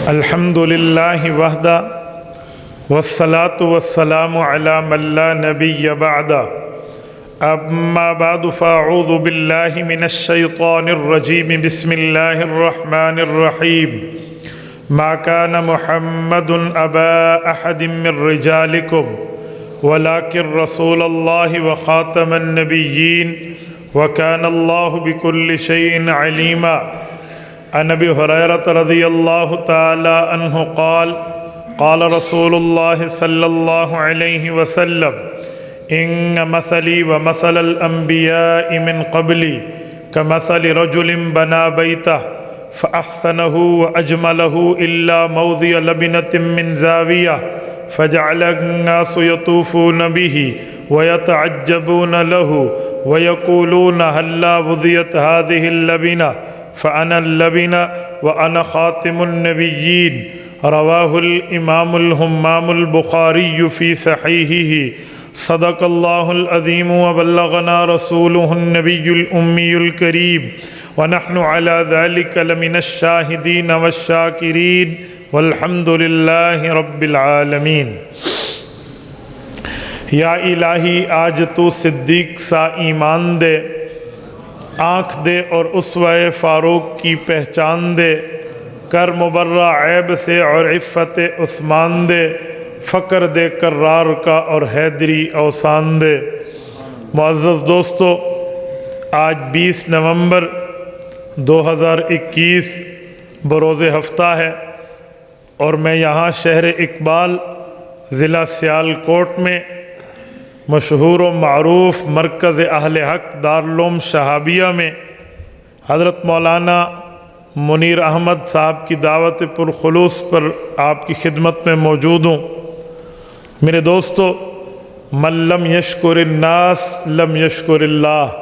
الحمد للہ وحدہ والصلاة والسلام علی من لا نبی بعدہ اما بعد فاعوذ باللہ من الشیطان الرجیم بسم اللہ الرحمن الرحیم ما كان محمد ابا احد من رجالکم ولكن رسول اللہ وخاتم النبیین وكان اللہ بكل شيء عليما عن ابي هريرة رضي الله تعالى عنه قال قال رسول الله صلى الله عليه وسلم إن مثلي ومثل الأنبياء من قبلي كمثل رجل بنى بيته فأحسنه وأجمله إلا موضع لبنة من زاوية فجعل الناس يطوفون به ويتعجبون له ويقولون هلا وضعت هذه اللبنة فأنا اللبنة وأنا خاتم النبيين رواه الإمام الهمام البخاري في صحيحه صدق الله العظيم وبلغنا رسوله النبي الأمي الكريم ونحن على ذلك لمن الشاهدين والشاكرين والحمد لله رب العالمين۔ یا الہی آج تو صدیق سا ایمان دے، آنکھ دے اور اسوہ فاروق کی پہچان دے، کر مبرہ عیب سے اور عفت عثمان دے، فقر دے کرار کا اور حیدری اوسان دے۔ معزز دوستو، آج 20 نومبر 2021 بروز ہفتہ ہے اور میں یہاں شہر اقبال ضلع سیالکوٹ میں مشہور و معروف مرکز اہل حق دارالعلوم شہابیہ میں حضرت مولانا منیر احمد صاحب کی دعوت پرخلوص پر آپ کی خدمت میں موجود ہوں۔ میرے دوستو، من لم یشکر الناس لم یشکر اللہ،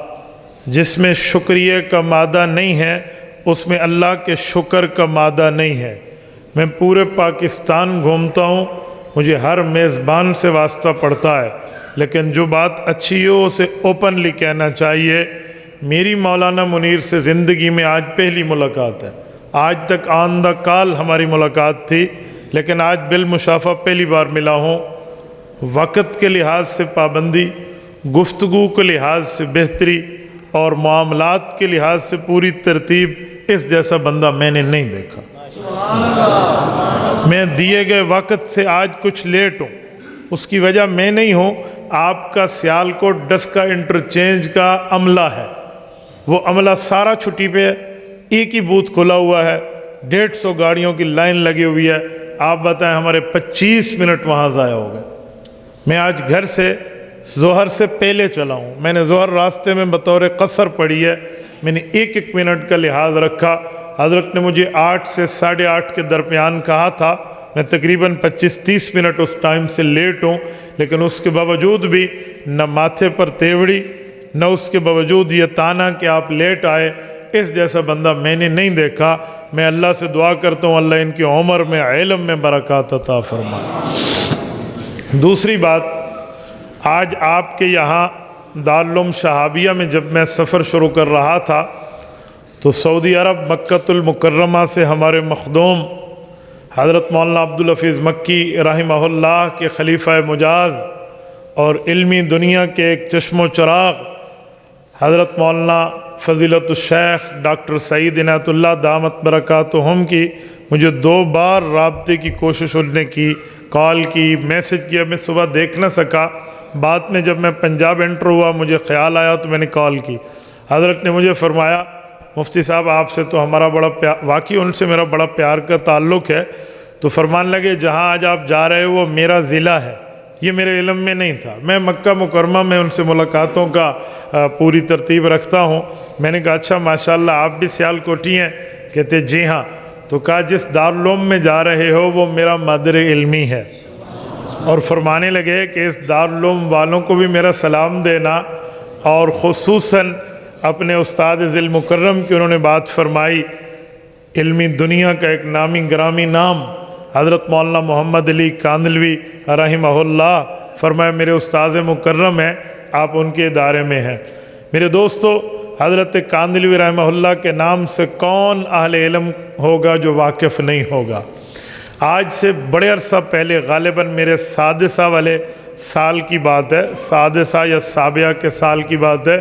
جس میں شکریہ کا مادہ نہیں ہے اس میں اللہ کے شکر کا مادہ نہیں ہے۔ میں پورے پاکستان گھومتا ہوں، مجھے ہر میزبان سے واسطہ پڑتا ہے، لیکن جو بات اچھی ہو اسے اوپنلی کہنا چاہیے۔ میری مولانا منیر سے زندگی میں آج پہلی ملاقات ہے۔ آج تک آن دا کال ہماری ملاقات تھی، لیکن آج بالمشافہ پہلی بار ملا ہوں۔ وقت کے لحاظ سے پابندی، گفتگو کے لحاظ سے بہتری اور معاملات کے لحاظ سے پوری ترتیب، اس جیسا بندہ میں نے نہیں دیکھا۔ میں دیے گئے وقت سے آج کچھ لیٹ ہوں، اس کی وجہ میں نہیں ہوں، آپ کا سیالکوٹ ڈسکا انٹرچینج کا عملہ ہے۔ وہ عملہ سارا چھٹی پہ ہے، ایک ہی بوتھ کھلا ہوا ہے، 150 گاڑیوں کی لائن لگی ہوئی ہے۔ آپ بتائیں ہمارے 25 منٹ وہاں ضائع ہو گئے۔ میں آج گھر سے ظہر سے پہلے چلا ہوں، میں نے ظہر راستے میں بطور قصر پڑھی ہے، میں نے ایک منٹ کا لحاظ رکھا۔ حضرت نے مجھے 8 سے 8:30 کے درمیان کہا تھا، میں تقریباً 25-30 منٹ اس ٹائم سے لیٹ ہوں، لیکن اس کے باوجود بھی نہ ماتھے پر تیوڑی، نہ اس کے باوجود یہ تانا کہ آپ لیٹ آئے، اس جیسا بندہ میں نے نہیں دیکھا۔ میں اللہ سے دعا کرتا ہوں اللہ ان کی عمر میں علم میں برکات عطا فرمائے۔ دوسری بات، آج آپ کے یہاں دارالعلوم شہابیہ میں جب میں سفر شروع کر رہا تھا تو سعودی عرب مکۃ المکرمہ سے ہمارے مخدوم حضرت مولانا عبدالحفیظ مکی رحمہ اللہ کے خلیفہ مجاز اور علمی دنیا کے ایک چشم و چراغ حضرت مولانا فضیلت الشیخ ڈاکٹر سعید عنایت اللہ دامت برکاتہم کی مجھے 2 بار رابطے کی کوشش انہوں نے کی، کال کی، میسج کیا۔ میں صبح دیکھ نہ سکا، بعد میں جب میں پنجاب انٹر ہوا مجھے خیال آیا تو میں نے کال کی۔ حضرت نے مجھے فرمایا مفتی صاحب آپ سے تو ہمارا بڑا پیار، واقعی ان سے میرا بڑا پیار کا تعلق ہے، تو فرمان لگے جہاں آج آپ جا رہے ہو وہ میرا ضلع ہے۔ یہ میرے علم میں نہیں تھا، میں مکہ مکرمہ میں ان سے ملاقاتوں کا پوری ترتیب رکھتا ہوں۔ میں نے کہا اچھا ماشاءاللہ آپ بھی سیالکوٹی ہیں؟ کہتے جی ہاں۔ تو کہا جس دارالعلوم میں جا رہے ہو وہ میرا مادر علمی ہے، اور فرمانے لگے کہ اس دارالعلوم والوں کو بھی میرا سلام دینا، اور خصوصاً اپنے استاد ذی المکرم کی انہوں نے بات فرمائی۔ علمی دنیا کا ایک نامی گرامی نام حضرت مولانا محمد علی کاندھلوی رحمہ اللہ، فرمایا میرے استاذ مکرم ہیں، آپ ان کے ادارے میں ہیں۔ میرے دوستو، حضرت کاندھلوی رحمہ اللہ کے نام سے کون اہل علم ہوگا جو واقف نہیں ہوگا؟ آج سے بڑے عرصہ پہلے غالباً میرے سادسہ والے سال کی بات ہے، سادسہ یا سابعہ کے سال کی بات ہے،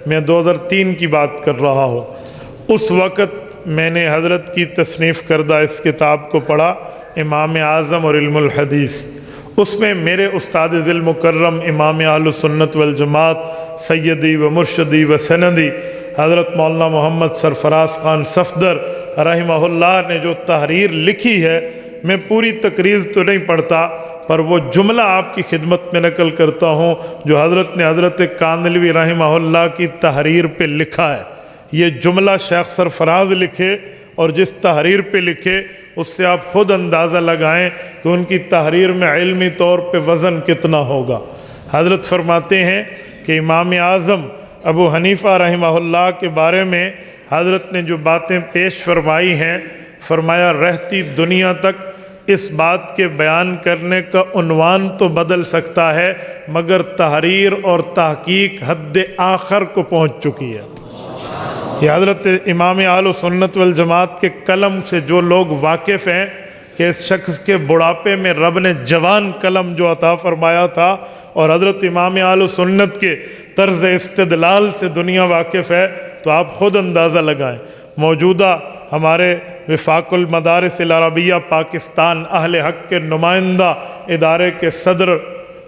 میں 2003 کی بات کر رہا ہوں۔ اس وقت میں نے حضرت کی تصنیف کردہ اس کتاب کو پڑھا، امام اعظم اور علم الحدیث۔ اس میں میرے استاد ذی المکرم امام اہل سنت والجماعت سیدی و مرشدی و سندی حضرت مولانا محمد سرفراز خان صفدر رحمہ اللہ نے جو تحریر لکھی ہے، میں پوری تقریر تو نہیں پڑھتا، پر وہ جملہ آپ کی خدمت میں نقل کرتا ہوں جو حضرت نے حضرت کاندھلوی رحمہ اللہ کی تحریر پہ لکھا ہے۔ یہ جملہ شیخ سرفراز لکھے اور جس تحریر پہ لکھے، اس سے آپ خود اندازہ لگائیں کہ ان کی تحریر میں علمی طور پہ وزن کتنا ہوگا۔ حضرت فرماتے ہیں کہ امام اعظم ابو حنیفہ رحمہ اللہ کے بارے میں حضرت نے جو باتیں پیش فرمائی ہیں، فرمایا رہتی دنیا تک اس بات کے بیان کرنے کا عنوان تو بدل سکتا ہے، مگر تحریر اور تحقیق حد آخر کو پہنچ چکی ہے۔ یہ حضرت امام اہل سنت والجماعت کے قلم سے جو لوگ واقف ہیں کہ اس شخص کے بڑھاپے میں رب نے جوان قلم جو عطا فرمایا تھا، اور حضرت امام اہل سنت کے طرز استدلال سے دنیا واقف ہے، تو آپ خود اندازہ لگائیں۔ موجودہ ہمارے وفاق المدارس العربیہ پاکستان اہل حق کے نمائندہ ادارے کے صدر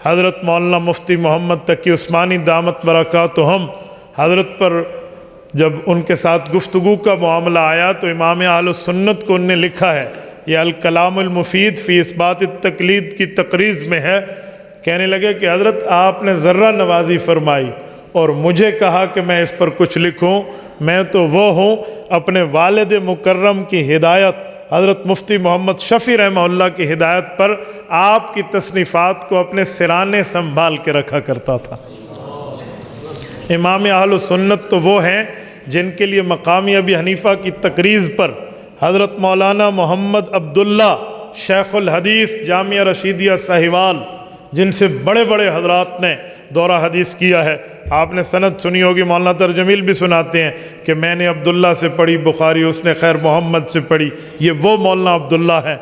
حضرت مولانا مفتی محمد تقی عثمانی دامت برکاتہم، حضرت پر جب ان کے ساتھ گفتگو کا معاملہ آیا تو امام اہل سنت کو انہوں نے لکھا ہے، یہ الکلام المفید فی اثبات التقلید کی تقریض میں ہے، کہنے لگے کہ حضرت آپ نے ذرہ نوازی فرمائی اور مجھے کہا کہ میں اس پر کچھ لکھوں، میں تو وہ ہوں اپنے والد مکرم کی ہدایت حضرت مفتی محمد شفیع رحمہ اللہ کی ہدایت پر آپ کی تصنیفات کو اپنے سرانے سنبھال کے رکھا کرتا تھا۔ امام اہل سنت تو وہ ہیں جن کے لیے مقامی ابی حنیفہ کی تقریض پر حضرت مولانا محمد عبداللہ شیخ الحدیث جامعہ رشیدیہ ساہیوال، جن سے بڑے بڑے حضرات نے دورہ حدیث کیا ہے، آپ نے سند سنی ہوگی، مولانا ترجمیل بھی سناتے ہیں کہ میں نے عبداللہ سے پڑھی بخاری، اس نے خیر محمد سے پڑھی، یہ وہ مولانا عبداللہ ہیں۔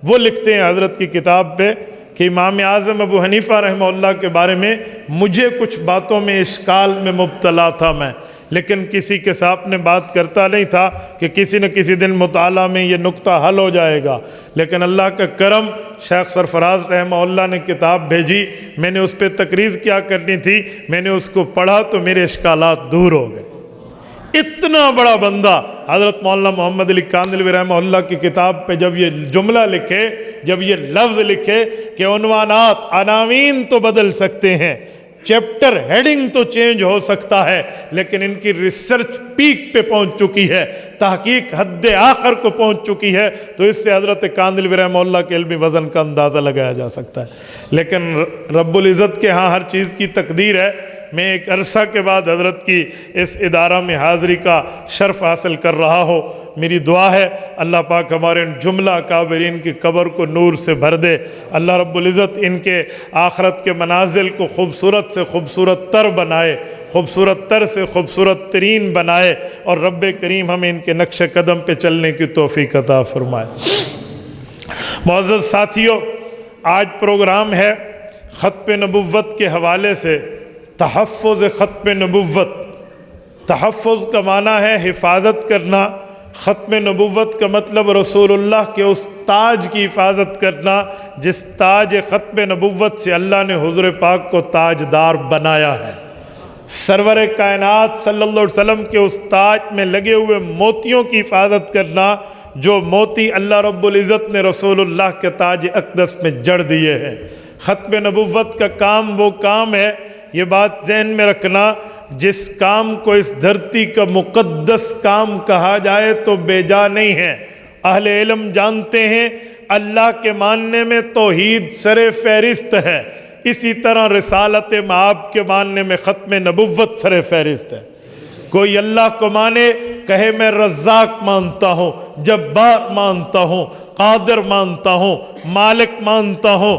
وہ لکھتے ہیں حضرت کی کتاب پہ کہ امام اعظم ابو حنیفہ رحمہ اللہ کے بارے میں مجھے کچھ باتوں میں اشکال میں مبتلا تھا میں، لیکن کسی کے سامنے بات کرتا نہیں تھا کہ کسی نہ کسی دن مطالعہ میں یہ نقطہ حل ہو جائے گا، لیکن اللہ کا کرم شیخ سرفراز رحمہ اللہ نے کتاب بھیجی، میں نے اس پہ تقریض کیا کرنی تھی، میں نے اس کو پڑھا تو میرے اشکالات دور ہو گئے۔ اتنا بڑا بندہ حضرت مولانا محمد علی کاندھلوی رحمہ اللہ کی کتاب پہ جب یہ جملہ لکھے، جب یہ لفظ لکھے کہ عنوانات عناوین تو بدل سکتے ہیں، چیپٹر ہیڈنگ تو چینج ہو سکتا ہے، لیکن ان کی ریسرچ پیک پہ پہنچ چکی ہے، تحقیق حد آخر کو پہنچ چکی ہے، تو اس سے حضرت کاندھلوی رحمہ اللہ کے علمی وزن کا اندازہ لگایا جا سکتا ہے۔ لیکن رب العزت کے ہاں ہر چیز کی تقدیر ہے۔ میں ایک عرصہ کے بعد حضرت کی اس ادارہ میں حاضری کا شرف حاصل کر رہا ہوں۔ میری دعا ہے اللہ پاک ہمارے ان جملہ اکابرین کی قبر کو نور سے بھر دے، اللہ رب العزت ان کے آخرت کے منازل کو خوبصورت سے خوبصورت تر بنائے، خوبصورت تر سے خوبصورت ترین بنائے، اور رب کریم ہمیں ان کے نقش قدم پہ چلنے کی توفیق عطا فرمائے۔ معزز ساتھیو، آج پروگرام ہے ختم نبوت کے حوالے سے تحفظ ختم نبوت۔ تحفظ کا معنی ہے حفاظت کرنا، ختم نبوت کا مطلب رسول اللہ کے اس تاج کی حفاظت کرنا جس تاج ختم نبوت سے اللہ نے حضور پاک کو تاجدار بنایا ہے۔ سرور کائنات صلی اللہ علیہ وسلم کے اس تاج میں لگے ہوئے موتیوں کی حفاظت کرنا جو موتی اللہ رب العزت نے رسول اللہ کے تاج اقدس میں جڑ دیے ہیں۔ ختم نبوت کا کام وہ کام ہے، یہ بات ذہن میں رکھنا، جس کام کو اس دھرتی کا مقدس کام کہا جائے تو بے جا نہیں ہے۔ اہل علم جانتے ہیں اللہ کے ماننے میں توحید سر فہرست ہے، اسی طرح رسالت مآب کے ماننے میں ختم نبوت سر فہرست ہے۔ کوئی اللہ کو مانے، کہے میں رزاق مانتا ہوں، جبار مانتا ہوں، قادر مانتا ہوں، مالک مانتا ہوں،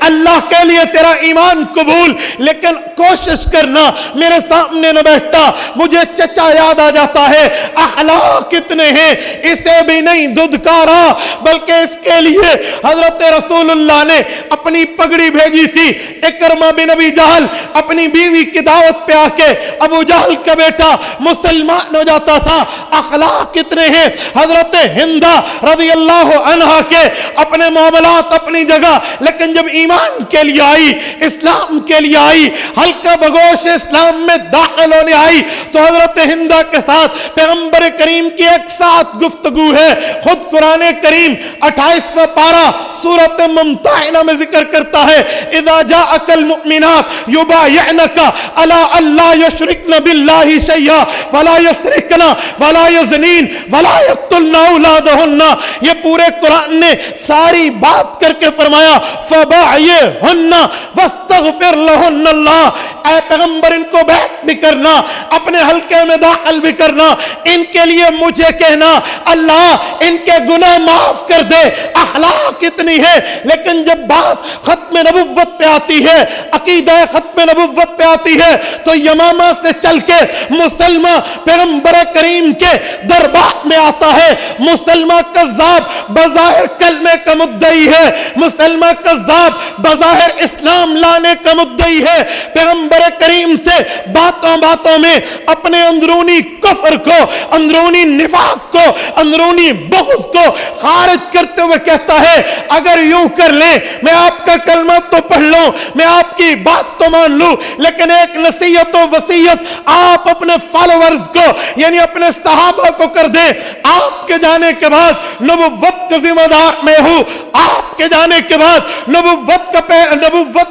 اللہ کے لیے تیرا ایمان قبول، لیکن کوشش کرنا میرے سامنے نہ بیٹھتا، مجھے چچا یاد آ جاتا ہے، اخلاق کتنے ہیں، اسے بھی نہیں دھدکارا، بلکہ اس کے لیے حضرت رسول اللہ نے اپنی پگڑی بھیجی تھی۔ اکرمہ بن ابی جہل اپنی بیوی کی دعوت پہ آ کے ابو جہل کا بیٹا مسلمان ہو جاتا تھا۔ اخلاق کتنے ہیں، حضرت ہندہ رضی اللہ عنہا کے اپنے معاملات اپنی جگہ، لیکن جب ایمان کے لیے آئی، اسلام کے لیے آئی، ہلکا بگوش اسلام میں داخل ہونے آئی، تو حضرت ہندہ کے ساتھ پیغمبر کریم کی ایک ساتھ گفتگو ہے۔ خود قرآن کریم 28واں پارہ سورۃ ممتحنہ میں ذکر کرتا ہے، اذا جاءک المؤمنات یبایعنک علی اللہ یشرکن باللہ شیئا ولا یسرقن ولا یزنین ولا یقتلن اولادہن۔ یہ پورے قرآن نے ساری بات کر کے فرمایا فبایعہن واستغفر لہن اللہ، اے پیغمبر ان کو بیعت بھی کرنا، اپنے حلقے میں داخل بھی کرنا، ان کے لیے مجھے کہنا اللہ ان کے گناہ معاف کر دے۔ اخلاق کتنی ہے، لیکن جب بات ختم نبوت پہ آتی ہے، عقیدہ ختم نبوت پہ آتی ہے، تو یمامہ سے چل کے مسلمہ پیغمبر کریم کے دربار میں آتا ہے۔ مسلمہ کذاب بظاہر کلمے کا مدعی ہے، مسلمہ کذاب بظاہر اسلام لانے کا مدعی ہے، پیغمبر کریم سے باتوں باتوں میں اپنے اندرونی کفر کو، اندرونی نفاق کو، اندرونی بغض کو خارج کرتے ہوئے کہتا ہے اگر یوں کر لیں، میں آپ کا کلمہ تو پڑھ لوں، میں آپ کی بات تو مان لوں، لیکن ایک نصیحت و وصیت آپ اپنے فالوورز کو یعنی اپنے صحابہ کو کر دیں، آپ کے جانے کے بعد نبوت کا ذمہ دار میں ہوں، آپ کے جانے کے بعد نبوت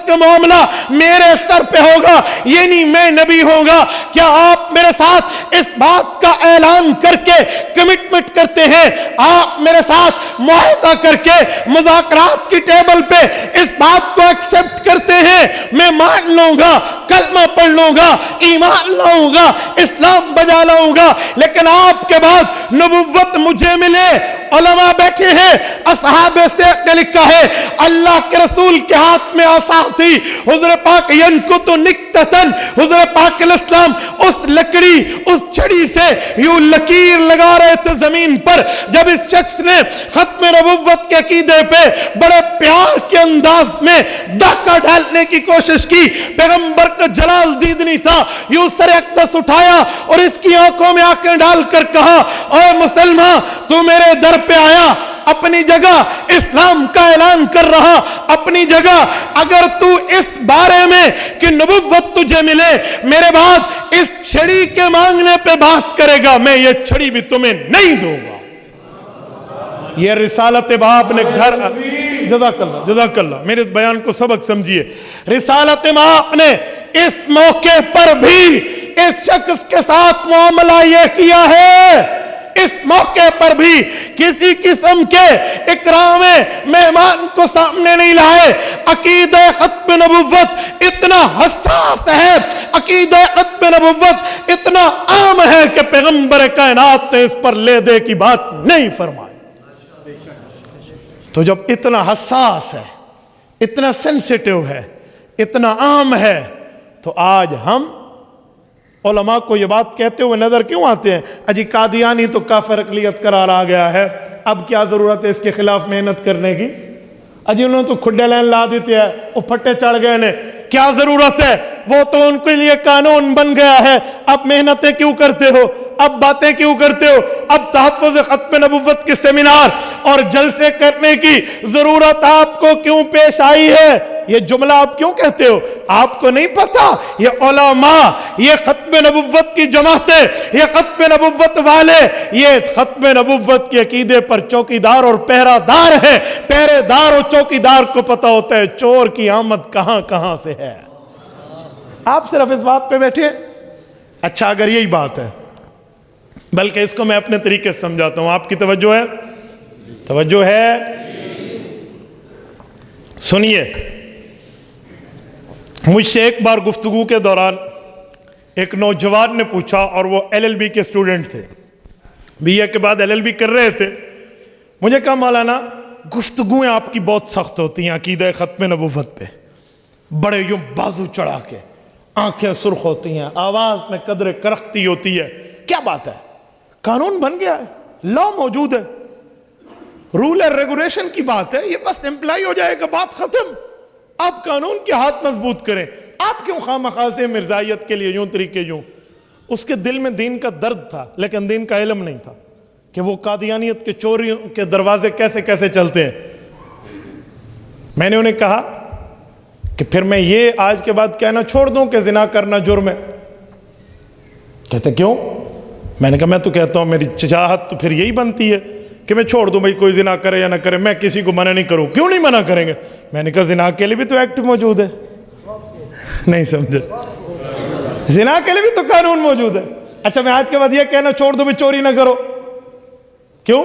کا معاملہ میرے سر پہ ہوگا، یعنی میں نبی ہوگا۔ کیا آپ میرے ساتھ اس بات کا اعلان کر کے کمٹمنٹ کرتے ہیں، آپ میرے ساتھ معاہدہ کر کے مذاکرات کی ٹیبل پہ اس بات کو ایکسپٹ کرتے ہیں میں مان لوں گا، کلمہ پڑھ لوں گا، ایمان لاؤں گا، اسلام بجا لاؤں گا، لیکن آپ کے بعد نبوت مجھے ملے؟ علماء بیٹھے ہیں، اصحاب سیف نے لکھا ہے اللہ کے رسول کے ہاتھ میں عصا تھی، حضور پاک ینکت نکتتن، حضور پاک علیہ السلام اس لکڑی اس چھڑی سے یوں لکیر لگا رہے تھے زمین پر۔ جب اس شخص نے ختم نبوت کے عقیدے پہ بڑے پیار کے انداز میں ڈاکہ ڈالنے کی کوشش کی، پیغمبر کا جلال دید نہیں تھا، یوں سر اقدس اٹھایا اور اس کی آنکھوں میں آنکھیں ڈال کر کہا اے مسلمان تو میرے در پہ آیا، اپنی جگہ اسلام کا اعلان کر رہا، اپنی جگہ اگر تو اس بارے میں کہ نبوت تجھے ملے میرے بعد اس چھڑی کے مانگنے پہ بات کرے گا، میں یہ چھڑی بھی تمہیں نہیں دوں گا۔ یہ رسالت باپ نے گھر، جزاک اللہ جزاک اللہ، میرے بیان کو سبق سمجھیے، رسالت باپ نے اس موقع پر بھی اس شخص کے ساتھ معاملہ یہ کیا ہے، اس موقع پر بھی کسی قسم کے اکرام مہمان کو سامنے نہیں لائے۔ عقیدہ ختم نبوت اتنا حساس ہے، عقیدہ ختم نبوت اتنا عام ہے کہ پیغمبر کائنات نے اس پر لے دے کی بات نہیں فرمائی۔ تو جب اتنا حساس ہے، اتنا سینسیٹیو ہے، اتنا عام ہے، تو آج ہم علماء کو یہ بات کہتے ہوئے نظر کیوں آتے ہیں؟ اجی قادیانی تو کافر اقلیت قرار آ گیا ہے، اب کیا ضرورت ہے اس کے خلاف محنت کرنے کی؟ اجی انہوں نے تو کھڈے لین لا دیتے ہیں، وہ پھٹے چڑھ گئے نے، کیا ضرورت ہے؟ وہ تو ان کے لیے قانون بن گیا ہے، اب محنتیں کیوں کرتے ہو؟ اب باتیں کیوں کرتے ہو؟ اب تحفظ ختم نبوت کے سیمینار اور جلسے کرنے کی ضرورت آپ کو کیوں پیش آئی ہے؟ یہ جملہ آپ کیوں کہتے ہو؟ آپ کو نہیں پتا یہ علماء، یہ ختم نبوت کی جماعتیں، یہ ختم نبوت والے، یہ ختم نبوت کے عقیدے پر چوکیدار اور پہرہ دار ہیں۔ پہرے دار اور چوکیدار کو پتا ہوتا ہے چور کی آمد کہاں کہاں سے ہے۔ آپ صرف اس بات پہ بیٹھے۔ اچھا اگر یہی بات ہے، بلکہ اس کو میں اپنے طریقے سے سمجھاتا ہوں، آپ کی توجہ ہے؟ توجہ ہے؟ سنیے، مجھ سے ایک بار گفتگو کے دوران ایک نوجوان نے پوچھا، اور وہ LLB کے اسٹوڈنٹ تھے، BA کے بعد LLB کر رہے تھے، مجھے کہا مولانا گفتگویں آپ کی بہت سخت ہوتی ہیں عقیدہ ختم نبوت پہ، بڑے یوں بازو چڑھا کے، آنکھیں سرخ ہوتی ہیں، آواز میں قدر کرختی ہوتی ہے. کیا بات ہے؟ قانون بن گیا ہے، لا موجود ہے، رول اور ریگولیشن کی بات ہے، یہ بس امپلائی ہو جائے گا، بات ختم. آپ قانون کے ہاتھ مضبوط کریں. آپ کیوں خواہ سے مرزائیت کے لیے یوں طریقے یوں؟ اس کے دل میں دین کا درد تھا لیکن دین کا علم نہیں تھا کہ وہ قادیانیت کے چوریوں کے دروازے کیسے کیسے چلتے ہیں. میں نے انہیں کہا کہ پھر میں یہ آج کے بعد کہنا چھوڑ دوں کہ زنا کرنا جرم ہے. کہتے کیوں؟ میں نے کہا میں تو کہتا ہوں میری چاہت تو پھر یہی بنتی ہے کہ میں چھوڑ دوں بھائی کوئی زنا کرے یا نہ کرے، میں کسی کو منع نہیں کروں. کیوں نہیں منع کریں گے؟ میں نے کہا زنا کے لیے بھی تو ایکٹ موجود ہے. نہیں سمجھے؟ زنا کے لیے بھی تو قانون موجود ہے. اچھا میں آج کے بعد یہ کہنا چھوڑ دوں بھی چوری نہ کرو، کیوں؟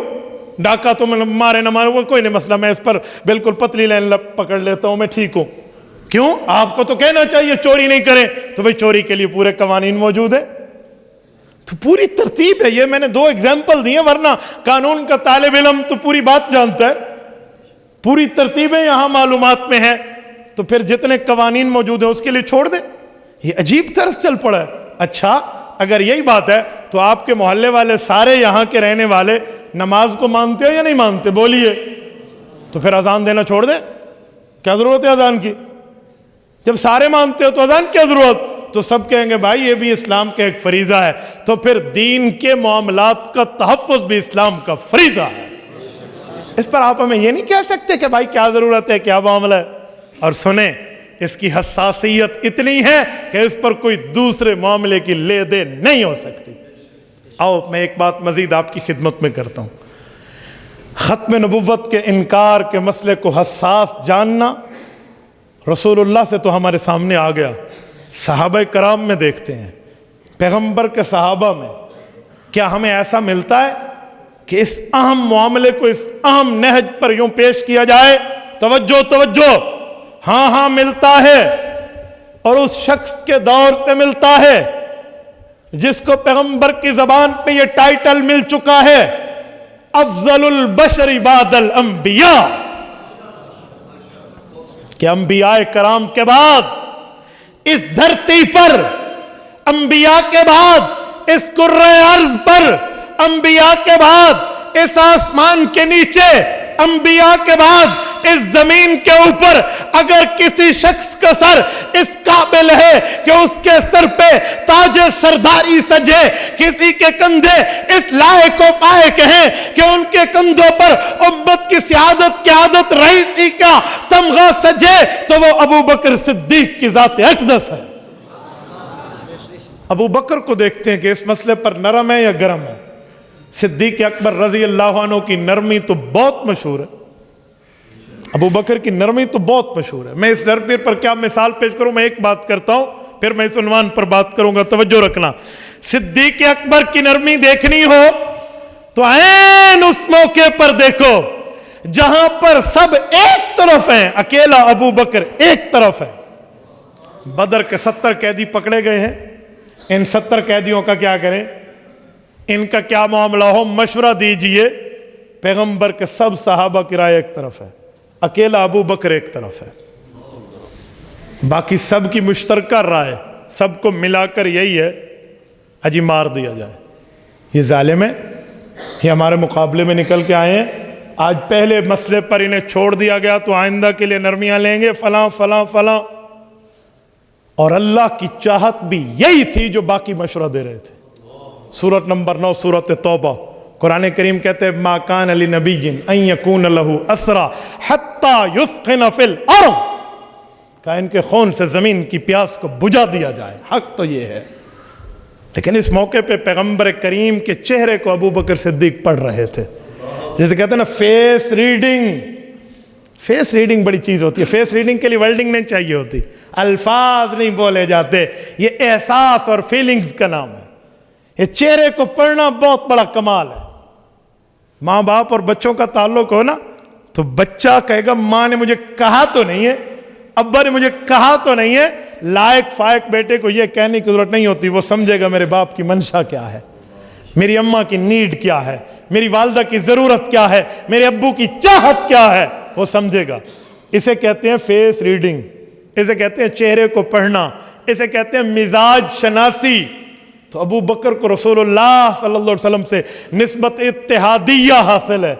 ڈاکہ تو مارے نہ مارے وہ کوئی نہیں مسئلہ، میں اس پر بالکل پتلی لائن پکڑ لیتا ہوں، میں ٹھیک ہوں. کیوں؟ آپ کو تو کہنا چاہیے چوری نہیں کریں، تو بھائی چوری کے لیے پورے قوانین موجود ہیں. تو پوری ترتیب ہے. یہ میں نے 2 ایگزامپل دیے، ورنہ قانون کا طالب علم تو پوری بات جانتا ہے. پوری ترتیبیں یہاں معلومات میں ہیں، تو پھر جتنے قوانین موجود ہیں اس کے لیے چھوڑ دیں. یہ عجیب طرز چل پڑا ہے. اچھا اگر یہی بات ہے تو آپ کے محلے والے سارے یہاں کے رہنے والے نماز کو مانتے ہیں یا نہیں مانتے؟ بولیے. تو پھر اذان دینا چھوڑ دیں. کیا ضرورت ہے اذان کی؟ جب سارے مانتے ہو تو اذان کیا ضرورت؟ تو سب کہیں گے بھائی یہ بھی اسلام کا ایک فریضہ ہے. تو پھر دین کے معاملات کا تحفظ بھی اسلام کا فریضہ ہے. اس پر آپ ہمیں یہ نہیں کہہ سکتے کہ بھائی کیا ضرورت ہے، کیا معاملہ ہے. اور سنیں اس کی حساسیت اتنی ہے کہ اس پر کوئی دوسرے معاملے کی لے دے نہیں ہو سکتی. آؤ میں ایک بات مزید آپ کی خدمت میں کرتا ہوں. ختم نبوت کے انکار کے مسئلے کو حساس جاننا رسول اللہ سے تو ہمارے سامنے آ گیا. صحابہ کرام میں دیکھتے ہیں، پیغمبر کے صحابہ میں، کیا ہمیں ایسا ملتا ہے کہ اس اہم معاملے کو اس اہم نہج پر یوں پیش کیا جائے؟ توجہ توجہ. ہاں ہاں ملتا ہے، اور اس شخص کے دور سے ملتا ہے جس کو پیغمبر کی زبان پہ یہ ٹائٹل مل چکا ہے، افضل البشر بعد الانبیاء. کہ انبیاء کرام کے بعد اس دھرتی پر، انبیاء کے بعد اس کرۂ ارض پر، انبیاء کے بعد اس آسمان کے نیچے، انبیاء کے بعد اس زمین کے اوپر اگر کسی شخص کا سر اس قابل ہے کہ اس کے سر پہ تاج سرداری سجے، کسی کے کندھے اس لائق و فائق ہیں کہ ان کے کندھوں پر امت کی سیادت قیادت رئیسی کا تمغہ سجے، تو وہ ابو بکر صدیق کی ذات اقدس ہے. ابو بکر کو دیکھتے ہیں کہ اس مسئلے پر نرم ہے یا گرم ہے. صدیق اکبر رضی اللہ عنہ کی نرمی تو بہت مشہور ہے، ابو بکر کی نرمی تو بہت مشہور ہے. میں اس نرمی پر کیا مثال پیش کروں؟ میں ایک بات کرتا ہوں پھر میں اس عنوان پر بات کروں گا، توجہ رکھنا. صدیق اکبر کی نرمی دیکھنی ہو تو عین اس موقع پر دیکھو جہاں پر سب ایک طرف ہیں، اکیلا ابو بکر ایک طرف ہے. بدر کے 70 قیدی پکڑے گئے ہیں. ان 70 قیدیوں کا کیا کریں؟ ان کا کیا معاملہ ہو؟ مشورہ دیجئے. پیغمبر کے سب صحابہ کی رائے ایک طرف ہے، اکیلا ابو بکر ایک طرف ہے. باقی سب کی مشترکہ رائے، سب کو ملا کر یہی ہے اجی مار دیا جائے. یہ ظالم ہے، یہ ہمارے مقابلے میں نکل کے آئے ہیں. آج پہلے مسئلے پر انہیں چھوڑ دیا گیا تو آئندہ کے لیے نرمیاں لیں گے، فلاں فلاں فلاں. اور اللہ کی چاہت بھی یہی تھی جو باقی مشورہ دے رہے تھے. سورت نمبر 9 سورت توبہ، قرآن کریم کہتے ہیں ما کان لنبی ان یکون لہ اسرا حتی یثخن فی الارض، کہ ان کے خون سے زمین کی پیاس کو بجھا دیا جائے. حق تو یہ ہے، لیکن اس موقع پہ پیغمبر کریم کے چہرے کو ابو بکر صدیق پڑھ رہے تھے. جیسے کہتے ہیں نا فیس ریڈنگ. فیس ریڈنگ بڑی چیز ہوتی ہے. فیس ریڈنگ کے لیے ورڈنگ نہیں چاہیے ہوتی، الفاظ نہیں بولے جاتے، یہ احساس اور فیلنگز کا نام ہے. یہ چہرے کو پڑھنا بہت بڑا کمال ہے. ماں باپ اور بچوں کا تعلق ہو نا تو بچہ کہے گا ماں نے مجھے کہا تو نہیں ہے، ابا نے مجھے کہا تو نہیں ہے. لائق فائق بیٹے کو یہ کہنے کی ضرورت نہیں ہوتی، وہ سمجھے گا میرے باپ کی منشا کیا ہے. میری اماں کی نیڈ کیا ہے، میری والدہ کی ضرورت کیا ہے، میرے ابو کی چاہت کیا ہے، وہ سمجھے گا۔ اسے کہتے ہیں فیس ریڈنگ، اسے کہتے ہیں چہرے کو پڑھنا، اسے کہتے ہیں مزاج شناسی۔ تو ابو بکر کو رسول اللہ صلی اللہ علیہ وسلم سے نسبت اتحادیہ حاصل ہے،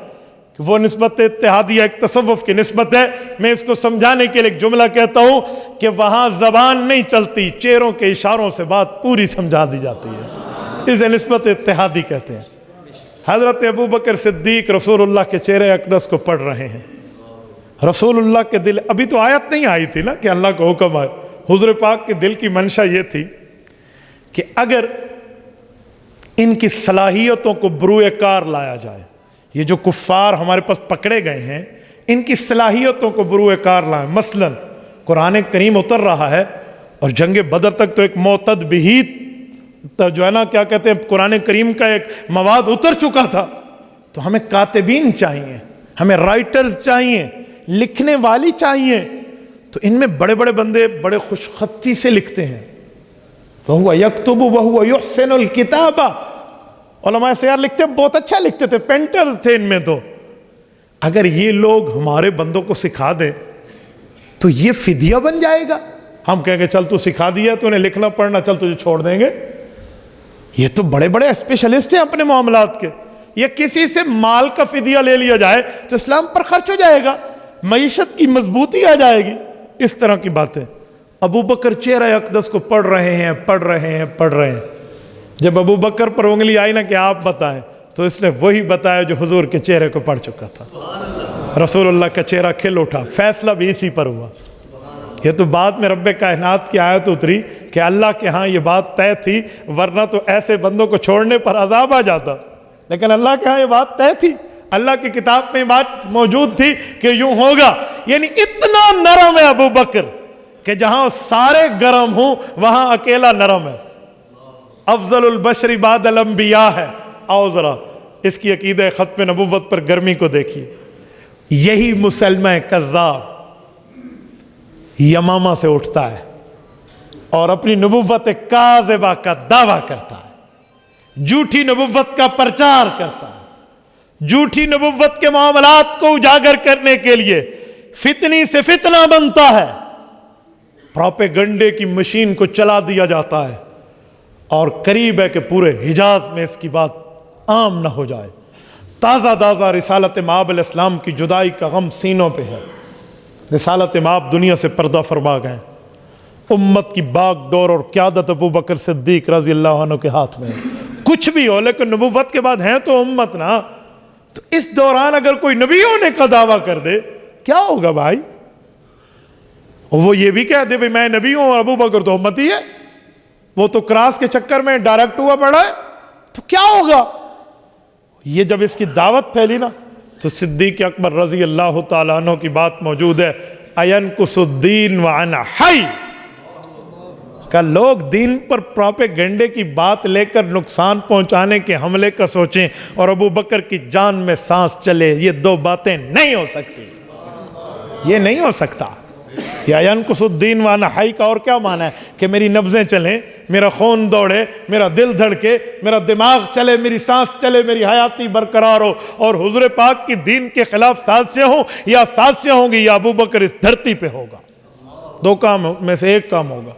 کہ وہ نسبت اتحادیہ ایک تصوف کی نسبت ہے۔ میں اس کو سمجھانے کے لیے ایک جملہ کہتا ہوں کہ وہاں زبان نہیں چلتی، چہروں کے اشاروں سے بات پوری سمجھا دی جاتی ہے، اسے نسبت اتحادی کہتے ہیں۔ حضرت ابو بکر صدیق رسول اللہ کے چہرے اقدس کو پڑھ رہے ہیں۔ رسول اللہ کے دل، ابھی تو آیت نہیں آئی تھی نا کہ اللہ کا حکم آئے، حضور پاک کے دل کی منشا یہ تھی کہ اگر ان کی صلاحیتوں کو بروئے کار لایا جائے، یہ جو کفار ہمارے پاس پکڑے گئے ہیں ان کی صلاحیتوں کو بروئے کار لائیں۔ مثلا قرآن کریم اتر رہا ہے، اور جنگ بدر تک تو ایک معتد بھی جو ہے نا کیا کہتے ہیں قرآن کریم کا ایک مواد اتر چکا تھا، تو ہمیں کاتبین چاہیے، ہمیں رائٹرز چاہیے، لکھنے والی چاہیے۔ تو ان میں بڑے بڑے بندے بڑے خوش خطی سے لکھتے ہیں، وَهُوَ يَكْتُبُ وَهُوَ يُحْسِنُ الْكِتَابَ، علماء سیار لکھتے بہت اچھا لکھتے تھے، پینٹرز تھے ان میں۔ تو اگر یہ لوگ ہمارے بندوں کو سکھا دیں تو یہ فدیہ بن جائے گا۔ ہم کہیں گے چل تو سکھا دیا تو انہیں لکھنا پڑھنا، چل تجھے چھوڑ دیں گے۔ یہ تو بڑے بڑے اسپیشلسٹ ہیں اپنے معاملات کے، یہ کسی سے مال کا فدیہ لے لیا جائے تو اسلام پر خرچ ہو جائے گا، معیشت کی مضبوطی آ جائے گی، اس طرح کی باتیں۔ ابو بکر چہرہ اقدس کو پڑھ رہے ہیں، پڑھ رہے ہیں، پڑھ رہے ہیں۔ جب ابو بکر پر انگلی آئی نا کہ آپ بتائیں، تو اس نے وہی بتایا جو حضور کے چہرے کو پڑھ چکا تھا۔ رسول اللہ کا چہرہ کھل اٹھا، فیصلہ بھی اسی پر ہوا۔ یہ تو بعد میں رب کائنات کی آیت اتری کہ اللہ کے ہاں یہ بات طے تھی، ورنہ تو ایسے بندوں کو چھوڑنے پر عذاب آ جاتا، لیکن اللہ کے ہاں یہ بات طے تھی، اللہ کی کتاب میں یہ بات موجود تھی کہ یوں ہوگا۔ یعنی اتنا نرم ہے ابو بکر کہ جہاں سارے گرم ہوں وہاں اکیلا نرم ہے۔ افضل البشر بعد الانبیاء ہے۔ آؤ ذرا اس کی عقیدہ ختم نبوت پر گرمی کو دیکھیے۔ یہی مسلمہ کذاب یمامہ سے اٹھتا ہے اور اپنی نبوت کاذبہ کا دعویٰ کرتا ہے، جھوٹی نبوت کا پرچار کرتا ہے، جھوٹی نبوت کے معاملات کو اجاگر کرنے کے لیے فتنی سے فتنہ بنتا ہے، پروپیگنڈے کی مشین کو چلا دیا جاتا ہے، اور قریب ہے کہ پورے حجاز میں اس کی بات عام نہ ہو جائے۔ تازہ تازہ رسالت مآب علیہ السلام کی جدائی کا غم سینوں پہ ہے۔ رسالت مآب دنیا سے پردہ فرما گئے، امت کی باغ ڈور اور قیادت ابو بکر صدیق رضی اللہ عنہ کے ہاتھ میں ہے۔ کچھ بھی ہو لیکن نبوت کے بعد ہیں تو امت نا، تو اس دوران اگر کوئی نبی ہونے کا دعویٰ کر دے کیا ہوگا بھائی؟ وہ یہ بھی کہہ دے بھئی میں نبی ہوں اور ابو بکر تو امتی ہے، وہ تو کراس کے چکر میں ڈائریکٹ ہوا پڑا ہے، تو کیا ہوگا؟ یہ جب اس کی دعوت پھیلی نا تو صدیق اکبر رضی اللہ تعالیٰ عنہ کی بات موجود ہے، اَيَنْقُصُ الدِّينُ وَأَنَا حَيٌّ، کہ لوگ دین پر پروپیگنڈے کی بات لے کر نقصان پہنچانے کے حملے کا سوچیں اور ابو بکر کی جان میں سانس چلے، یہ دو باتیں نہیں ہو سکتی، یہ نہیں ہو سکتا۔ یا ینقص الدین وانا حی کا اور کیا معنی ہے؟ کہ میری نبضیں چلیں، میرا خون دوڑے، میرا دل دھڑکے، میرا دماغ چلے، میری سانس چلے، میری حیاتی برقرار ہو، اور حضور پاک کی دین کے خلاف سازشیں ہوں، یا سازشیں ہوں گی یا ابو بکر اس دھرتی پہ ہوگا، دو کام میں سے ایک کام ہوگا۔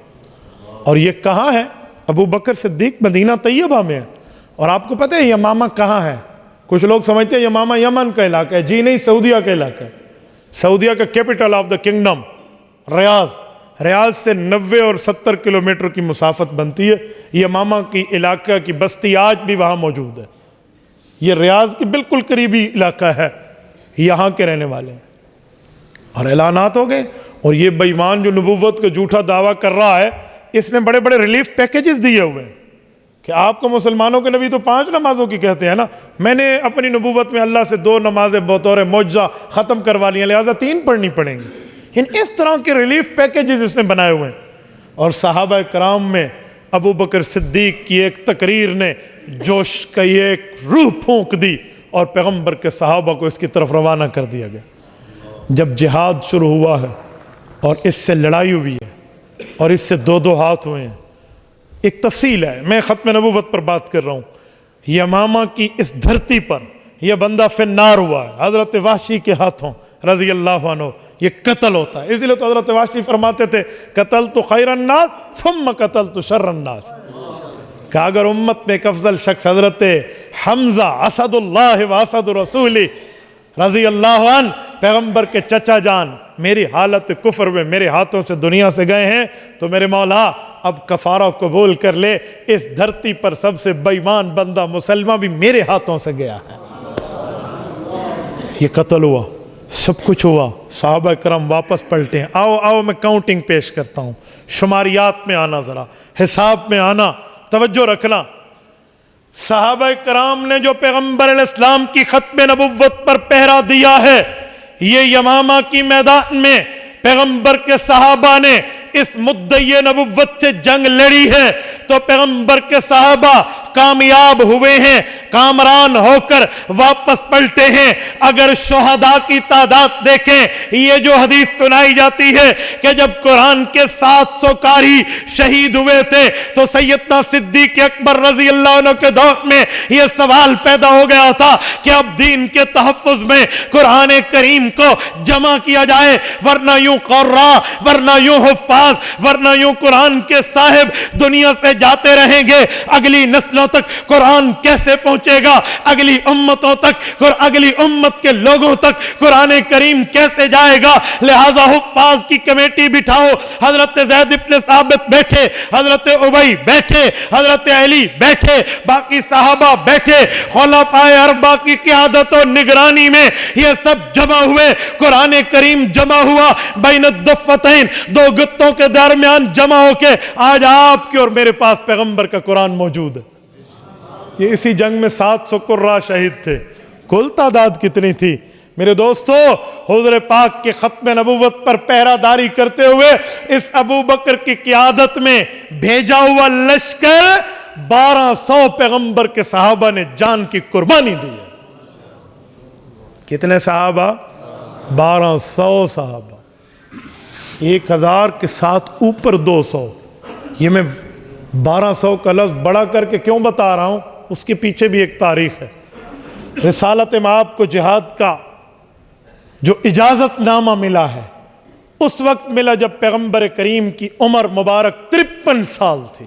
اور یہ کہاں ہے؟ ابو بکر صدیق مدینہ طیبہ میں ہے، اور آپ کو پتہ ہے یمامہ کہاں ہے؟ کچھ لوگ سمجھتے ہیں یمامہ یمن کا علاقہ ہے، جی نہیں، سعودیہ کا علاقہ ہے۔ سعودیہ کا کیپٹل آف دا کنگڈم ریاض سے 90 اور 70 کلومیٹر کی مسافت بنتی ہے۔ یمامہ کی علاقہ کی بستی آج بھی وہاں موجود ہے، یہ ریاض کی بالکل قریبی علاقہ ہے، یہاں کے رہنے والے ہیں۔ اور اعلانات ہو گئے، اور یہ بے ایمان جو نبوت کا جھوٹا دعویٰ کر رہا ہے، اس نے بڑے بڑے ریلیف پیکیجز دیے ہوئے ہیں کہ آپ کو مسلمانوں کے نبی تو 5 نمازوں کی کہتے ہیں نا، میں نے اپنی نبوت میں اللہ سے 2 نمازیں بطور معجزہ ختم کروا لی ہیں، لہٰذا 3 پڑھنی پڑیں گی۔ اس طرح کے ریلیف پیکیجز اس نے بنائے ہوئے ہیں۔ اور صحابہ کرام میں ابو بکر صدیق کی ایک تقریر نے جوش کا یہ ایک روح پھونک دی، اور پیغمبر کے صحابہ کو اس کی طرف روانہ کر دیا گیا۔ جب جہاد شروع ہوا ہے اور اس سے لڑائی ہوئی ہے اور اس سے 2 ہاتھ ہوئے ہیں، ایک تفصیل ہے، میں ختم نبوت پر بات کر رہا ہوں، یمامہ کی اس دھرتی پر یہ بندہ فی النار ہوا ہے حضرت وحشی کے ہاتھوں رضی اللہ عنہ، یہ قتل ہوتا ہے۔ اس لیے تو حضرت وحشی فرماتے تھے قتلت خیر الناس ثم قتلت شر الناس، کہ اگر امت میں ایک افضل شخص حضرت حمزہ اسد اللہ و اسد رسولی رضی اللہ عنہ پیغمبر کے چچا جان میری حالت کفر میں میرے ہاتھوں سے دنیا سے گئے ہیں، تو میرے مولا اب کفارہ قبول کر لے، اس دھرتی پر سب سے بے ایمان بندہ مسلمہ بھی میرے ہاتھوں سے گیا ہے۔ یہ قتل ہوا، سب کچھ ہوا، صحابہ کرام واپس پلٹے ہیں۔ آؤ میں کاؤنٹنگ پیش کرتا ہوں، شماریات میں آنا، ذرا حساب میں آنا، توجہ رکھنا۔ صحابہ کرام نے جو پیغمبر علیہ السلام کی ختم نبوت پر پہرا دیا ہے، یہ یمامہ کی میدان میں پیغمبر کے صحابہ نے اس مدعی نبوت سے جنگ لڑی ہے، تو پیغمبر کے صحابہ کامیاب ہوئے ہیں، کامران ہو کر واپس پلٹے ہیں۔ اگر شہداء کی تعداد دیکھیں، یہ جو حدیث سنائی جاتی ہے کہ جب قرآن کے 700 قاری شہید ہوئے تھے تو سیدنا صدیق اکبر رضی اللہ عنہ کے دور میں یہ سوال پیدا ہو گیا تھا کہ اب دین کے تحفظ میں قرآن کریم کو جمع کیا جائے، ورنہ یوں قراء، ورنہ یوں حفاظ، ورنہ یوں قرآن کے صاحب دنیا سے جاتے رہیں گے، اگلی نسلوں تک قرآن کیسے پہنچے گا، اگلی امتوں تک، اگلی امت کے لوگوں تک قرآن کریم کیسے جائے گا؟ لہذا حفاظ کی کمیٹی بٹھاؤ، حضرت زید بن ثابت بیٹھے، حضرت عبی بیٹھے، حضرت علی بیٹھے، باقی صحابہ بیٹھے، خلفائے اربعہ کی قیادت و نگرانی میں یہ سب جمع ہوئے، قرآن کریم جمع ہوا بین الضفتین، دو گتوں کے درمیان جمع ہو کے آج آپ کے اور میرے پاس پیغمبر کا قرآن موجود ہے۔ یہ اسی جنگ میں 700 قراء شہید تھے، کل تعداد کتنی تھی میرے دوستو؟ حضور پاک کے ختم نبوت پر پہرہ داری کرتے ہوئے اس ابو بکر کی قیادت میں بھیجا ہوا لشکر 1200 پیغمبر کے صحابہ نے جان کی قربانی دی ہے۔ کتنے صحابہ؟ 1200 صحابہ، 1000 کے ساتھ اوپر 200۔ یہ میں 1200 کا لفظ بڑا کر کے کیوں بتا رہا ہوں؟ اس کے پیچھے بھی ایک تاریخ ہے۔ رسالت مآب کو جہاد کا جو اجازت نامہ ملا ہے اس وقت ملا جب پیغمبر کریم کی عمر مبارک 53 سال تھی،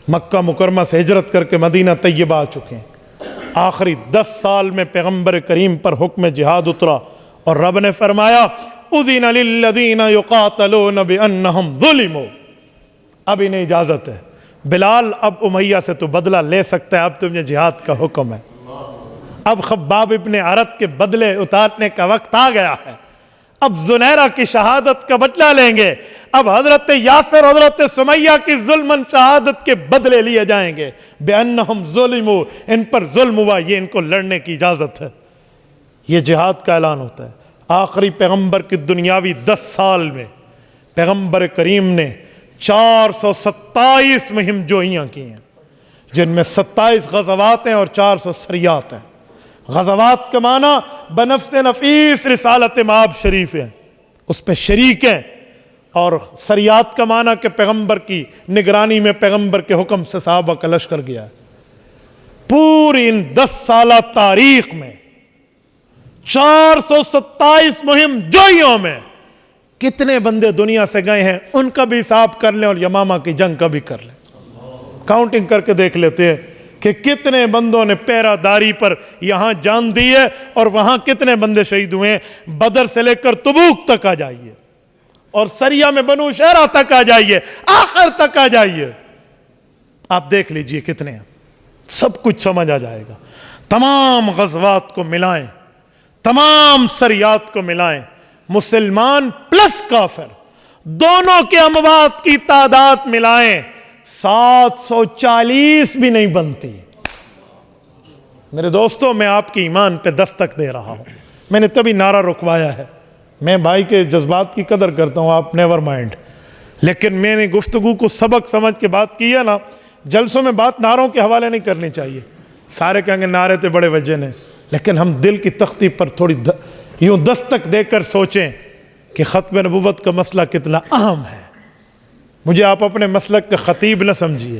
مکہ مکرمہ سے ہجرت کر کے مدینہ طیبہ آ چکے ہیں۔ آخری 10 سال میں پیغمبر کریم پر حکم جہاد اترا اور رب نے فرمایا اذن للذین یقاتلون بانہم ظلموا، اب انہیں اجازت ہے بلال، اب امیہ سے تو بدلہ لے سکتا ہے، اب تمہیں جہاد کا حکم ہے، اب خباب ابن عرت کے بدلے اتارنے کا وقت آ گیا ہے، اب زنیرہ کی شہادت کا بدلہ لیں گے، اب حضرت یاسر حضرت سمیہ کی ظلمن شہادت کے بدلے لیے جائیں گے، بِأَنَّهُمْ ظُلِمُوا، ان پر ظلم ہوا، یہ ان کو لڑنے کی اجازت ہے۔ یہ جہاد کا اعلان ہوتا ہے۔ آخری پیغمبر کی دنیاوی 10 سال میں پیغمبر کریم نے 427 مہم جوئیاں کی ہیں، جن میں 27 غزوات ہیں اور 400 سریات ہیں۔ غزوات کا معنی بنفس نفیس رسالت مآب شریف ہے، اس پہ شریک ہیں، اور سریات کا معنی کہ پیغمبر کی نگرانی میں پیغمبر کے حکم سے صحابہ کا لشکر گیا ہے۔ پوری ان 10 سالہ تاریخ میں 427 مہم جوئیوں میں کتنے بندے دنیا سے گئے ہیں ان کا بھی حساب کر لیں اور یمامہ کی جنگ کا بھی کر لیں، کاؤنٹنگ کر کے دیکھ لیتے ہیں کہ کتنے بندوں نے پیرا داری پر یہاں جان دی ہے اور وہاں کتنے بندے شہید ہوئے ہیں۔ بدر سے لے کر تبوک تک آ جائیے اور سریہ میں بنو شہرہ تک آ جائیے، آخر تک آ جائیے، آپ دیکھ لیجئے کتنے ہیں، سب کچھ سمجھ آ جائے گا۔ تمام غزوات کو ملائیں، تمام سریات کو ملائیں، مسلمان پلس کافر دونوں کے اموات کی تعداد ملائیں، 740 بھی نہیں بنتی۔ میرے دوستوں، میں آپ کی ایمان پہ دستک دے رہا ہوں، میں نے تبھی نعرہ رکوایا ہے، میں بھائی کے جذبات کی قدر کرتا ہوں، آپ نیور مائنڈ، لیکن میں نے گفتگو کو سبق سمجھ کے بات کی ہے نا، جلسوں میں بات نعروں کے حوالے نہیں کرنی چاہیے، سارے کہیں گے نعرے تھے بڑے وجہ نے، لیکن ہم دل کی تختی پر تھوڑی یوں دستک دے کر سوچیں کہ ختم نبوت کا مسئلہ کتنا اہم ہے۔ مجھے آپ اپنے مسلک کا خطیب نہ سمجھیے،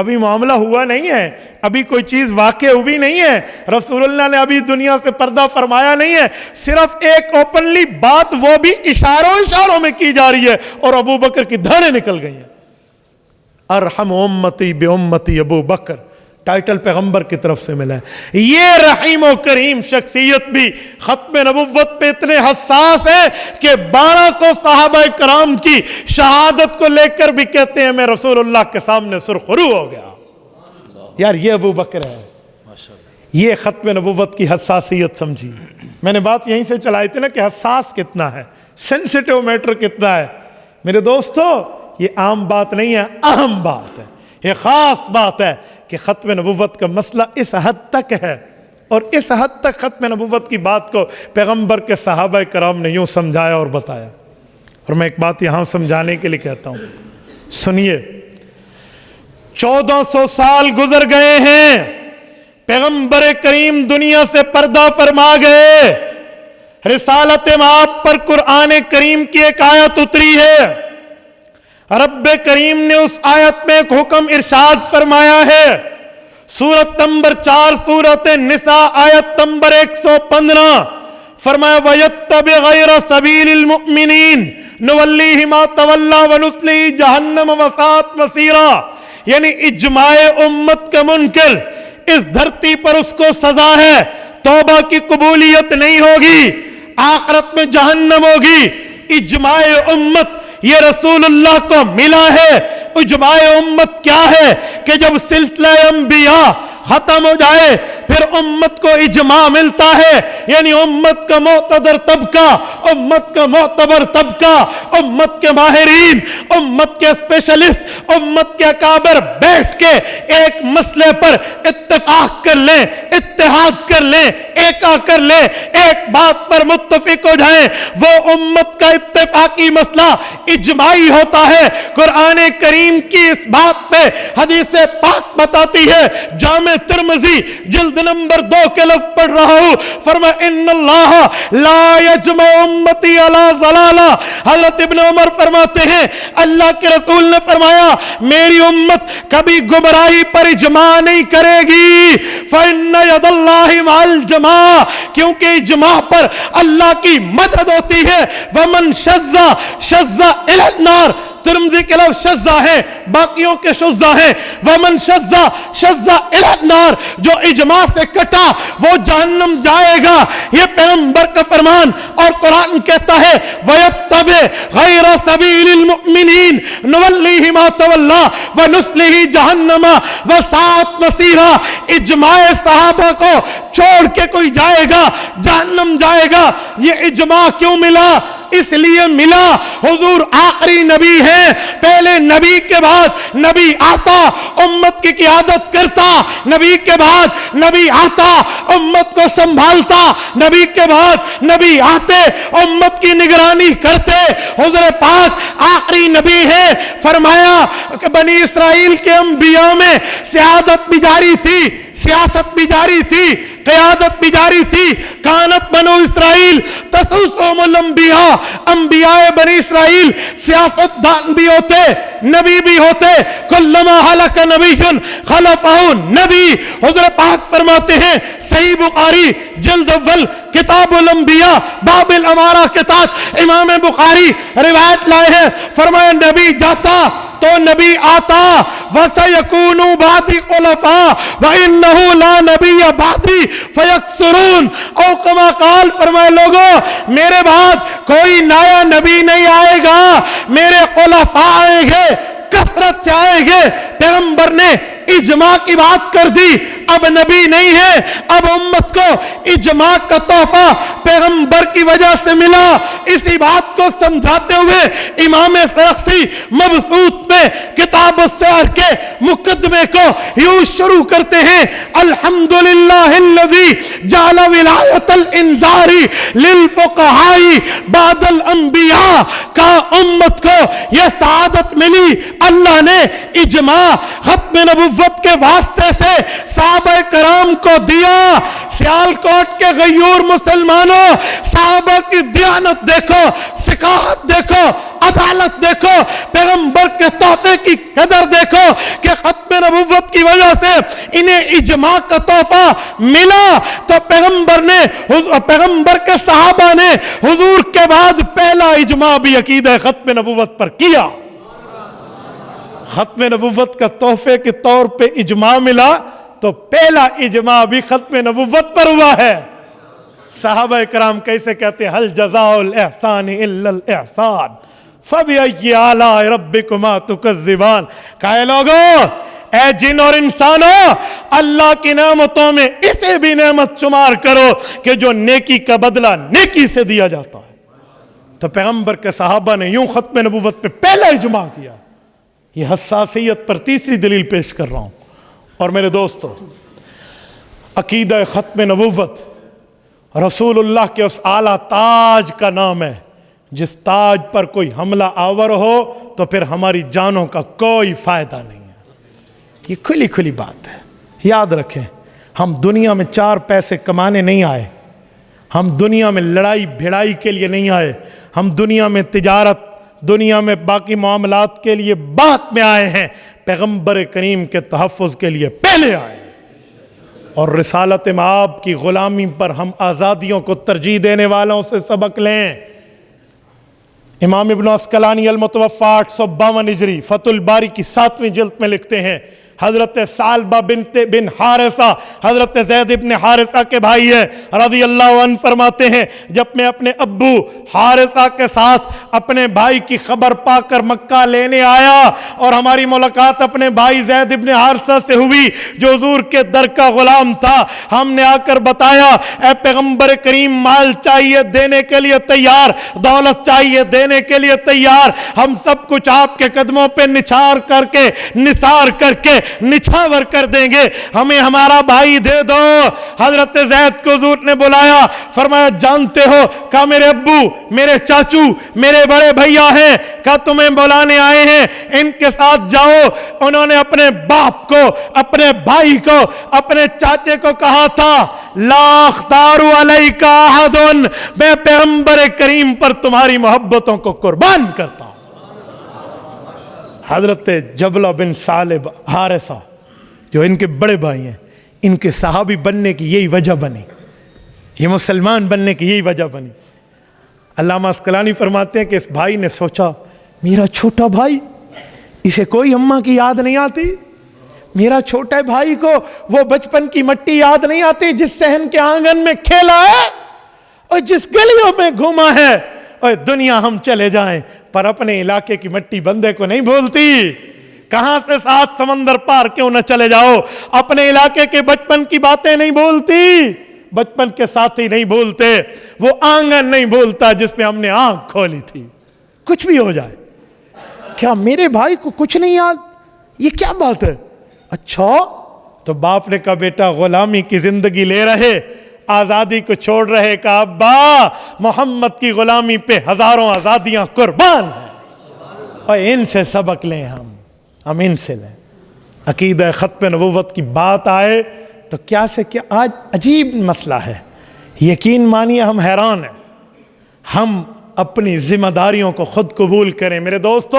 ابھی معاملہ ہوا نہیں ہے, ابھی کوئی چیز واقع ہوئی نہیں ہے, رسول اللہ نے ابھی دنیا سے پردہ فرمایا نہیں ہے, صرف ایک اوپنلی بات وہ بھی اشاروں میں کی جا رہی ہے, اور ابو بکر کی دھاڑیں نکل گئی ہیں. ارحم امتی بے امتی ابو بکر, ٹائٹل پیغمبر کی طرف سے ملا ہے. یہ رحیم و کریم شخصیت بھی ختم نبوت پہ اتنے حساس ہے کہ 1200 صحابہ کرام کی شہادت کو لے کر بھی کہتے ہیں میں رسول اللہ کے سامنے سرخرو ہو گیا. یار یہ ابو بکر ہے. یہ ختم نبوت کی حساسیت سمجھی. میں نے بات یہیں سے چلائی تھی نا کہ حساس کتنا ہے, سینسیٹیو میٹر کتنا ہے. میرے دوستو یہ عام بات نہیں ہے, اہم بات ہے, یہ خاص بات ہے کہ ختم نبوت کا مسئلہ اس حد تک ہے, اور اس حد تک ختم نبوت کی بات کو پیغمبر کے صحابہ کرام نے یوں سمجھایا اور بتایا. اور میں ایک بات یہاں سمجھانے کے لیے کہتا ہوں, سنیے. 1400 سال گزر گئے ہیں, پیغمبر کریم دنیا سے پردہ فرما گئے, رسالت مآب پر قرآن کریم کی ایک آیت اتری ہے. رب کریم نے اس آیت میں ایک حکم ارشاد فرمایا ہے, سورت نمبر 4 سورت نساء آیت نمبر 115. فرمایا وَيَتَّبِعْ غَيْرَ سَبِيلِ الْمُؤْمِنِينَ نُوَلِّهِ مَا تَوَلَّى وَنُصْلِهِ جَهَنَّمَ وَسَاءَتْ مَصِيرًا. یعنی اجماع امت کا منکر, اس دھرتی پر اس کو سزا ہے, توبہ کی قبولیت نہیں ہوگی, آخرت میں جہنم ہوگی. اجماع امت یہ رسول اللہ کو ملا ہے. اجماع امت کیا ہے کہ جب سلسلہ انبیاء ختم ہو جائے پھر امت کو اجماع ملتا ہے, یعنی امت کا معتبر طبقہ, امت کا معتبر طبقہ, امت کے ماہرین, امت کے اسپیشلسٹ, امت کے اکابر بیٹھ کے ایک مسئلے پر اتفاق کر لیں, اتحاد کر لیں, ایکا کر لیں, ایک بات پر متفق ہو جائیں. وہ امت کا اتفاقی مسئلہ اجماعی ہوتا ہے. قرآن کریم کی اس بات پہ حدیث پاک بتاتی ہے, جامع ترمذی جلد نمبر 2 کے لفظ پڑھ رہا ہوں. فرمایا ان اللہ لا یجمع امتی علی ضلالہ. حضرت ابن عمر فرماتے ہیں اللہ کے رسول نے فرمایا میری امت کبھی گمراہی پر اجماع نہیں کرے گی. فإن ید اللہ مع الجماع, کیونکہ اجماع پر اللہ کی مدد ہوتی ہے. ومن شذ شذ الی النار, ترمذی کے لفظ شذہ ہے, باقیوں کے شذہ ہیں. ومن شذ شذ الی النار, جو اجماع سے کٹا وہ جہنم جائے گا. یہ پیغمبر کا فرمان, اور قرآن کہتا ہے وَيَتَّبِعْ غَيْرَ سَبِيلِ الْمُؤْمِنِينَ نُوَلِّهِ مَا تَوَلَّى وَنُصْلِهِ جَهَنَّمَ وَسَاءَتْ مَصِيرًا. اجماع صحابہ کو چھوڑ کے کوئی جائے گا جہنم جائے گا. یہ اجماع کیوں ملا؟ اس لیے ملا حضور آخری نبی ہے, پہلے نبی کے بعد نبی آتا امت کی قیادت کرتا, نبی کے بعد نبی آتا امت کو سنبھالتا, نبی کے بعد نبی آتے امت کی نگرانی کرتے. حضور پاک آخری نبی ہے. فرمایا کہ بنی اسرائیل کے انبیاء میں سیادت بھی جاری تھی, سیاست بھی جاری تھی, قیادت بھی جاری تھی. کانت بنو اسرائیل تسوسهم الانبیاء, انبیاء بنی اسرائیل سیاست دان بھی ہوتے, نبی بھی ہوتے. کلما ہلک نبی خلفہ نبی. حضور پاک فرماتے ہیں صحیح بخاری جلد اول کتاب الانبیاء باب الامارہ کے تحت امام بخاری روایت لائے ہیں. فرمایا نبی جاتا تو نبی آتا, وَسَيَكُونُ بَعْدِ خُلَفَاءَ وَإِنَّهُ لَا نَبِيَّ بَعْدِي فَيَكْثُرُونَ. او کما قال, فرمائے لوگوں میرے بعد کوئی نیا نبی نہیں آئے گا, میرے خلفاء آئیں گے, کثرت سے آئیں گے. پیغمبر نے اجماع کی بات کر دی, اب نبی نہیں ہے, اب امت کو اجماع کا تحفہ پیغمبر کی وجہ سے ملا. اسی بات کو سمجھاتے ہوئے امام سرخسی مبسوط میں کتاب السحر کے مقدمے کو یوں شروع کرتے ہیں الحمدللہ الذی جعل ولایت الانذار للفقہاء بعد الانبیاء. کا امت کو یہ سعادت ملی, اللہ نے اجماع ختم نبوت کے واسطے سے صحابہ کرام کو دیا. سیالکوٹ کے غیور مسلمانوں، صحابہ کی دیانت دیکھو، ثقافت دیکھو، عدالت دیکھو، پیغمبر کے تحفے کی قدر دیکھو کہ ختم نبوت کی وجہ سے انہیں اجماع کا تحفہ ملا. تو پیغمبر کے صحابہ نے حضور کے بعد پہلا اجماع بھی عقیدہ ختم نبوت پر کیا. ختم نبوت کا تحفے کے طور پہ اجماع ملا تو پہلا اجماع بھی ختم نبوت پر ہوا ہے. صحابہ کرام کیسے کہتے ہیں؟ حل جزاء الاحسان الا الاحسان فبأي آلاء ربكما تكذبان. کہے لوگو، اے جن اور انسانوں، اللہ کی نعمتوں میں اسے بھی نعمت شمار کرو کہ جو نیکی کا بدلہ نیکی سے دیا جاتا ہے. تو پیغمبر کے صحابہ نے یوں ختم نبوت پہ پہلا اجماع کیا. یہ حساسیت پر تیسری دلیل پیش کر رہا ہوں. اور میرے دوستو، عقیدہ ختم نبوت رسول اللہ کے اس اعلیٰ تاج کا نام ہے. جس تاج پر کوئی حملہ آور ہو تو پھر ہماری جانوں کا کوئی فائدہ نہیں ہے. یہ کھلی کھلی بات ہے. یاد رکھیں، ہم دنیا میں 4 پیسے کمانے نہیں آئے. ہم دنیا میں لڑائی بھڑائی کے لیے نہیں آئے. ہم دنیا میں تجارت، دنیا میں باقی معاملات کے لیے بعد میں آئے ہیں. پیغمبر کریم کے تحفظ کے لیے پہلے آئے. اور رسالت مآب کی غلامی پر ہم آزادیوں کو ترجیح دینے والوں سے سبق لیں. امام ابن عسقلانی المتوفی 852 ہجری فتح الباری کی 7ویں جلد میں لکھتے ہیں، حضرت ثعلبہ بن حارثہ حضرت زید ابن حارثہ کے بھائی ہے رضی اللہ عنہ، فرماتے ہیں جب میں اپنے ابو حارثہ کے ساتھ اپنے بھائی کی خبر پا کر مکہ لینے آیا اور ہماری ملاقات اپنے بھائی زید ابن حارثہ سے ہوئی جو حضور کے در کا غلام تھا. ہم نے آ کر بتایا، اے پیغمبر کریم، مال چاہیے دینے کے لیے تیار، دولت چاہیے دینے کے لیے تیار، ہم سب کچھ آپ کے قدموں پہ نثار کر کے نچھاور کر دیں گے، ہمیں ہمارا بھائی دے دو. حضرت زید کو حضور نے بلایا، فرمایا جانتے ہو؟ کہا میرے ابو، میرے چاچو، میرے بڑے بھیا ہیں، کہا تمہیں بلانے آئے ہیں، ان کے ساتھ جاؤ. انہوں نے اپنے باپ کو، اپنے بھائی کو، اپنے چاچے کو کہا تھا، لا اختار علیک احد، میں پیغمبر کریم پر تمہاری محبتوں کو قربان کرتا ہوں. حضرت جبلہ بن ثعلب حارثہ جو ان کے بڑے بھائی ہیں، ان کے صحابی بننے کی یہی وجہ بنی، یہ مسلمان بننے کی یہی وجہ بنی. علامہ عسقلانی فرماتے ہیں کہ اس بھائی نے سوچا، میرا چھوٹا بھائی، اسے کوئی اماں کی یاد نہیں آتی، میرا چھوٹے بھائی کو وہ بچپن کی مٹی یاد نہیں آتی جس صحن کے آنگن میں کھیلا ہے اور جس گلیوں میں گھوما ہے. اور دنیا ہم چلے جائیں پر اپنے علاقے کی مٹی بندے کو نہیں بھولتی. کہاں سے 7 سمندر پار کیوں نہ چلے جاؤ، اپنے علاقے کے بچپن کی باتیں نہیں بھولتی، بچپن کے ساتھی نہیں بھولتے، وہ آنگن نہیں بھولتا جس پہ ہم نے آنکھ کھولی تھی. کچھ بھی ہو جائے، کیا میرے بھائی کو کچھ نہیں یاد؟ یہ کیا بات ہے؟ اچھا، تو باپ نے کہا بیٹا غلامی کی زندگی لے رہے، آزادی کو چھوڑ رہے، کہا ابا محمد کی غلامی پہ ہزاروں آزادیاں قربان ہیں، اور ان سے سبق لیں، ہم ان سے لیں. عقیدہ ختم نبوت کی بات آئے تو کیا سے کیا آج عجیب مسئلہ ہے. یقین مانیے ہم حیران ہیں. ہم اپنی ذمہ داریوں کو خود قبول کریں. میرے دوستو،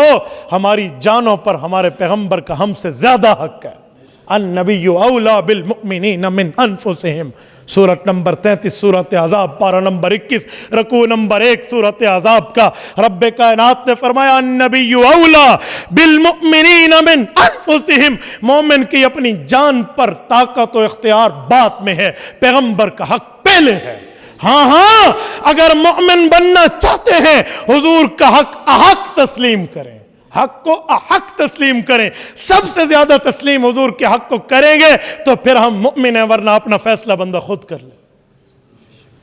ہماری جانوں پر ہمارے پیغمبر کا ہم سے زیادہ حق ہے. النبی اولا بالمؤمنین من انفسہم، سورت نمبر 33 سورت احزاب، پارہ نمبر 21 رکوع نمبر 1 سورت احزاب کا. رب کائنات نے فرمایا النبی اولا بالمؤمنین من انفسہم، مومن کی اپنی جان پر طاقت و اختیار بات میں ہے، پیغمبر کا حق پہلے ہے. ہاں اگر مومن بننا چاہتے ہیں حضور کا حق احق تسلیم کریں، حق کو احق تسلیم کریں. سب سے زیادہ تسلیم حضور کے حق کو کریں گے تو پھر ہم مومن ہیں، ورنہ اپنا فیصلہ بندہ خود کر لے.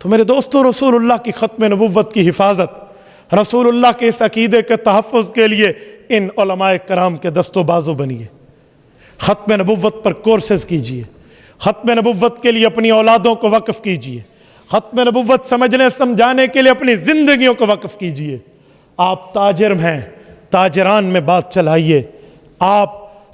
تو میرے دوستو، رسول اللہ کی ختم نبوت کی حفاظت، رسول اللہ کے اس عقیدے کے تحفظ کے لیے ان علماء کرام کے دست و بازو بنیے. ختم نبوت پر کورسز کیجئے، ختم نبوت کے لیے اپنی اولادوں کو وقف کیجئے، ختم نبوت سمجھنے سمجھانے کے لیے اپنی زندگیوں کو وقف کیجئے. آپ تاجر ہیں، تاجران میں بات چلائیے. آپ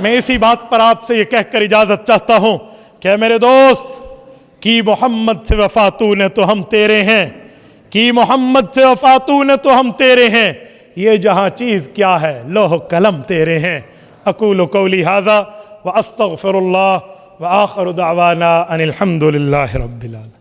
میں اسی بات پر آپ سے یہ کہہ کر اجازت چاہتا ہوں کہ میرے دوست کی محمد سے وفاتو نے تو ہم تیرے ہیں، کی محمد سے وفاتو نے تو ہم تیرے ہیں، یہ جہاں چیز کیا ہے لوح قلم تیرے ہیں۔ اقول قولی ھذا واستغفر اللہ وآخر دعوانا ان الحمد للہ رب العالمین۔